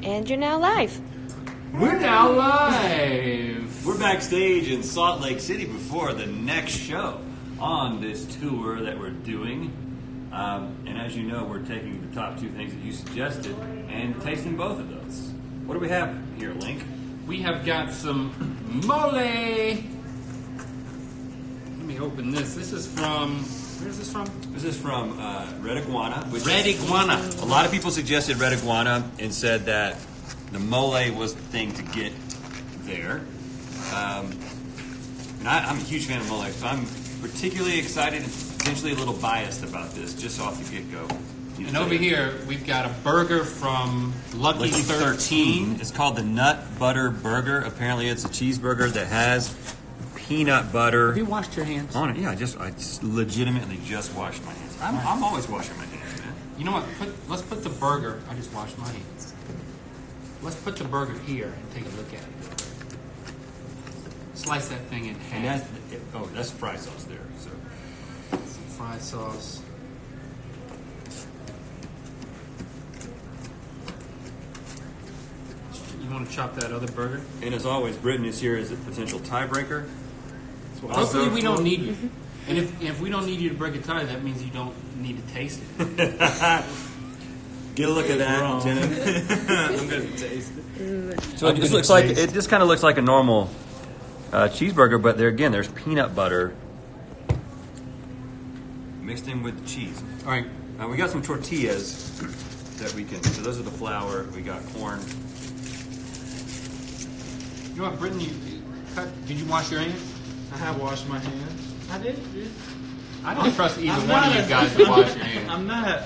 And you're now live. We're now live. We're backstage in Salt Lake City before the next show on this tour that we're doing. And as you know, we're taking the top two things that you suggested and tasting both of those. What do we have here, Link? We have got some mole. Let me open this. This is from, where is this from? This is from Red Iguana. Red Iguana. A lot of people suggested Red Iguana and said that the mole was the thing to get there. And I'm a huge fan of mole, so I'm particularly excited and potentially a little biased about this, just off the get-go. And over here, we've got a burger from Lucky 13. It's called the Nut Butter Burger. Apparently, it's a cheeseburger that has peanut butter. Have you washed your hands? On it. Yeah, I just legitimately just washed my hands. I'm always washing my hands, man. You know what? Let's put the burger. I just washed my hands. Let's put the burger here and take a look at it. Slice that thing in half. And that's fry sauce there. So some fried sauce. You want to chop that other burger? And as always, Britain is here as a potential tiebreaker. Hopefully we don't need you. And if we don't need you to break a tie, that means you don't need to taste it. Get a look at that, Jenna. I'm going to taste it. So it just kind of looks like a normal cheeseburger, but there's peanut butter mixed in with the cheese. All right. We got some tortillas that we can. So those are the flour. We got corn. You know what, Brittany? Did you wash your hands? I have washed my hands. I did. I don't trust either one of you guys to wash your hands. I'm not.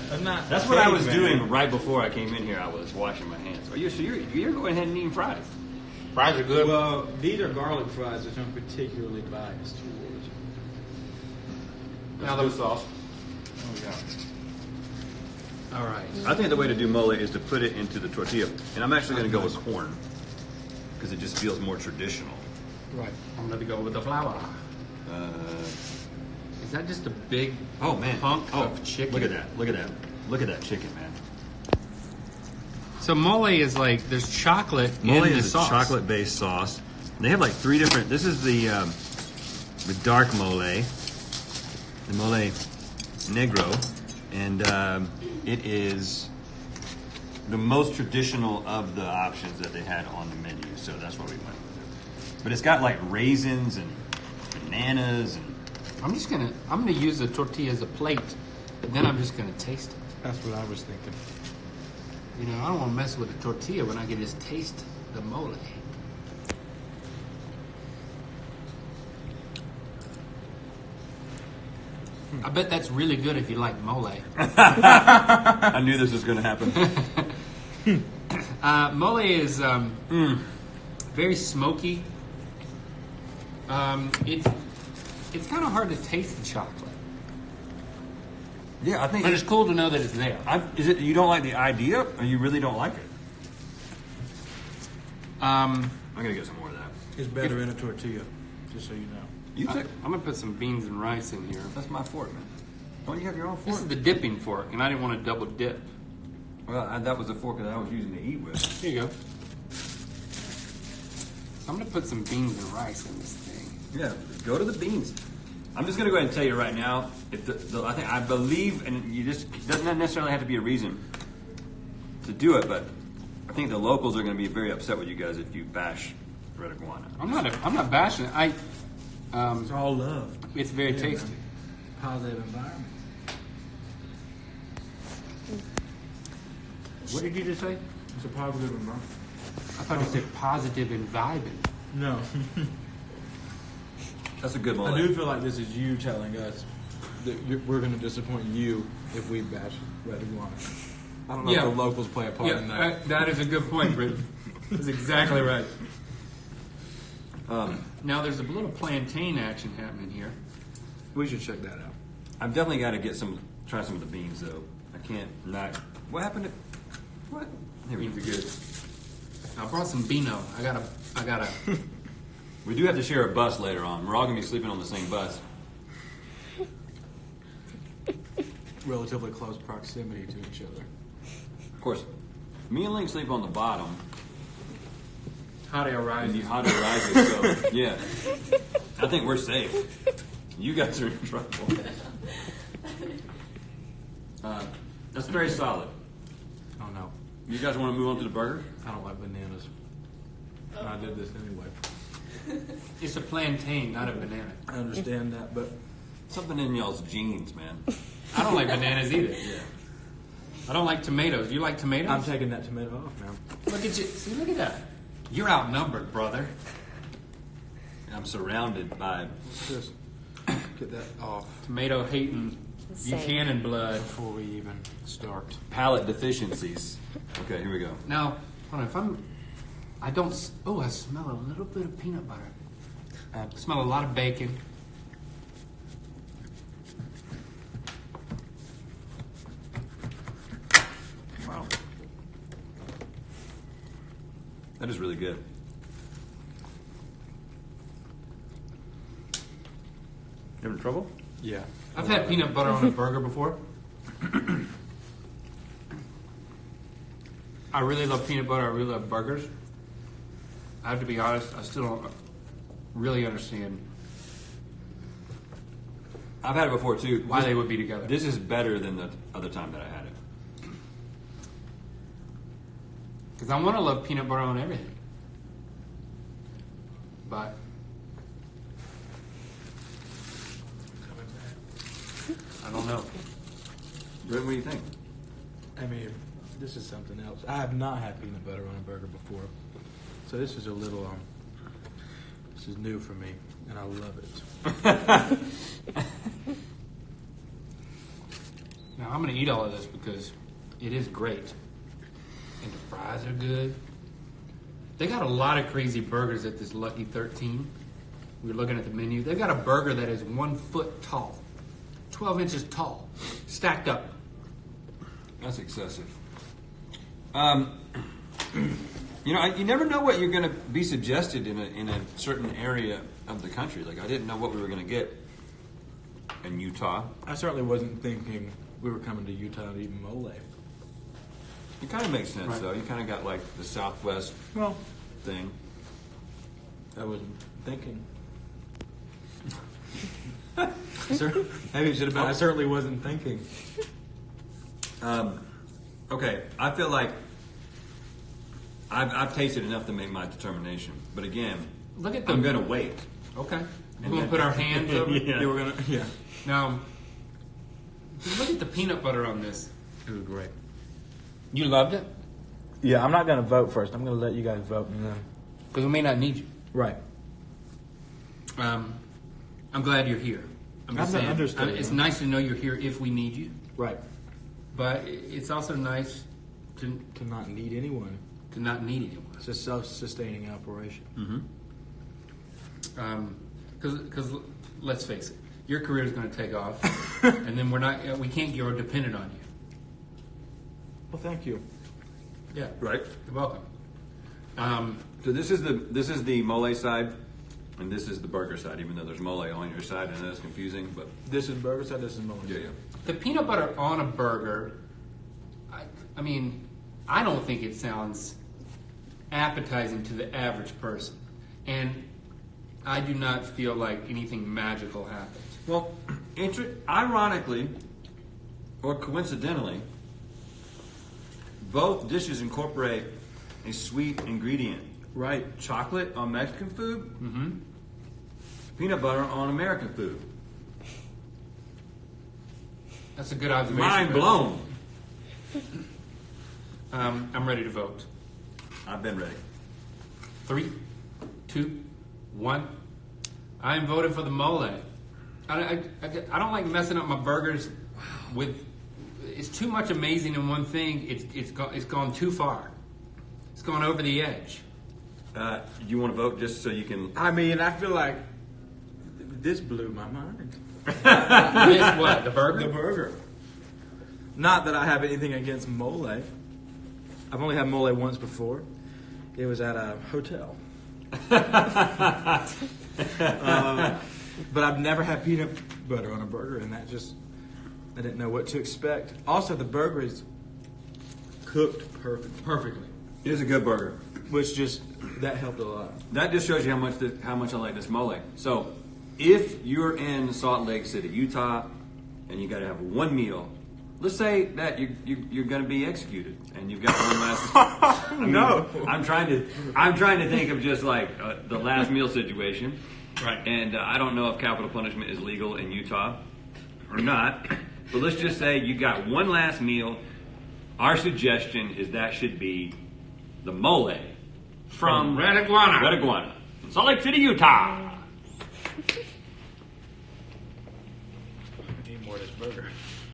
That's what I was doing right before I came in here. I was washing my hands. You're going ahead and eating fries. Fries are good. Well, these are garlic fries, which I'm particularly biased towards. Now the sauce. Oh yeah. All right. I think the way to do mole is to put it into the tortilla, and I'm actually going to go with corn because it just feels more traditional. Right. I'm going to go with the flour. Is that just a big hunk of chicken? Look at that. Look at that. Look at that chicken, man. So mole is like, there's chocolate Mole in the is sauce. a chocolate-based sauce. They have like three different. This is the dark mole, the mole negro, and it is the most traditional of the options that they had on the menu. So that's what we went with. But it's got like raisins and bananas and. I'm gonna use the tortilla as a plate, but then I'm just gonna taste it. That's what I was thinking. You know, I don't want to mess with the tortilla when I can just taste the mole. I bet that's really good if you like mole. I knew this was going to happen. Mole is very smoky. It's kind of hard to taste the chocolate. Yeah, I think. But it's cool to know that it's there. Is it you don't like the idea, or you really don't like it? I'm gonna get some more of that. It's better in a tortilla, just so you know. I'm gonna put some beans and rice in here. That's my fork, man. Don't you have your own fork? This is the dipping fork, and I didn't want to double dip. Well, that was the fork that I was using to eat with. Here you go. So I'm gonna put some beans and rice in this thing. Yeah, go to the beans. I'm just gonna go ahead and tell you right now. If I believe, and you just doesn't necessarily have to be a reason to do it, but I think the locals are gonna be very upset with you guys if you bash Red Iguana. I'm not bashing it. It's all love. It's very tasty. Positive environment. What did you just say? It's a positive environment. I thought you said positive and vibing. No. That's a good mole. I do feel like this is you telling us that we're going to disappoint you if we bash Red Iguana. I don't know if the locals play a part in that. That is a good point, Britt. That's exactly right. Now there's a little plantain action happening here. We should check that out. I've definitely got to try some of the beans though. I can't not. What happened to? What? Here Beans are good. I brought some Beano. I gotta. We do have to share a bus later on. We're all gonna be sleeping on the same bus. Relatively close proximity to each other. Of course, Me and Link sleep on the bottom. Hot air And rises. you hot air rises, so yeah. I think we're safe. You guys are in trouble. That's very solid. Oh no, You guys want to move on to the burger? I don't like bananas. And I did this anyway. It's a plantain, not a banana. I understand that, but Something in y'all's genes, man. I don't like bananas either. Yeah. I don't like tomatoes. You like tomatoes? I'm taking that tomato off now. Look at you. See, look at that. You're outnumbered, brother. I'm surrounded by. Just get that off Tomato hating Same. Buchanan blood. before we even start. Palate deficiencies. Okay, here we go. Now, hold on. I don't. Oh, I smell a little bit of peanut butter. I smell a lot of bacon. Wow. That is really good. You having trouble? Yeah. I've had peanut butter on a burger before. I really love peanut butter. I really love burgers. I have to be honest, I still don't really understand I've had it before too. why they would be together. This is better than the other time that I had it. Because I want to love peanut butter on everything. But I don't know. Rhett, what do you think? I mean, this is something else. I have not had peanut butter on a burger before, so this is a little. This is new for me, and I love it. Now I'm going to eat all of this because it is great. And the fries are good. They got a lot of crazy burgers at this Lucky 13. We were looking at the menu. They've got a burger that is 1 foot tall, 12 inches tall, stacked up. That's excessive. You know, you never know what you're going to be suggested in a certain area of the country. Like, I didn't know what we were going to get in Utah. I certainly wasn't thinking we were coming to Utah to eat mole. It kind of makes sense, Right. though. You kind of got, like, the Southwest Well, thing. I wasn't thinking. Maybe it should have been. I certainly wasn't thinking. Okay, I feel like I've tasted enough to make my determination. But again, Look at the. I'm going to wait. Okay. We're going to put our hands over. Yeah. Yeah, we're gonna. Yeah, Now, look at the peanut butter on this. it was great. You loved it? Yeah, I'm not gonna vote first. I'm gonna let you guys vote, and then. Because we may not need you. Right. I'm glad you're here. I'm just I'm saying. understood, It's yeah. nice to know you're here if we need you, Right. but it's also nice to To not need anyone. not need anyone. It's a self-sustaining operation. Because let's face it, your career is going to take off, and then we can't get dependent on you. Well, thank you. Yeah, Right. you're welcome. So this is the mole side, and this is the burger side. Even though there's mole on your side, I know it's confusing, but This is burger side. This is mole. yeah. The peanut butter on a burger, I mean, I don't think it sounds appetizing to the average person. And I do not feel like anything magical happens. Well, ironically, or coincidentally, both dishes incorporate a sweet ingredient. Right. Chocolate on Mexican food, Mm-hmm. peanut butter on American food. That's a good observation. Mind blown. I'm ready to vote. I've been ready. 3, 2, 1. I'm voting for the mole. I don't like messing up my burgers with. It's too much amazing in one thing. It's gone too far. It's gone over the edge. You want to vote just so you can? I mean, I feel like this blew my mind. This what? The burger? The burger. Not that I have anything against mole. I've only had mole once before. It was at a hotel. But I've never had peanut butter on a burger, and I didn't know what to expect. Also, the burger is cooked perfectly. It is a good burger. Which just that helped a lot. That just shows you how much I like this mole. So, if you're in Salt Lake City, Utah, and you got to have one meal, let's say that you're going to be executed, and you've got one last. No. I'm trying to think of just like the last meal situation. Right. And I don't know if capital punishment is legal in Utah or not, but let's just say you got one last meal. Our suggestion is that should be the mole from Red Iguana. Red Iguana in Salt Lake City, Utah. I need more of this burger.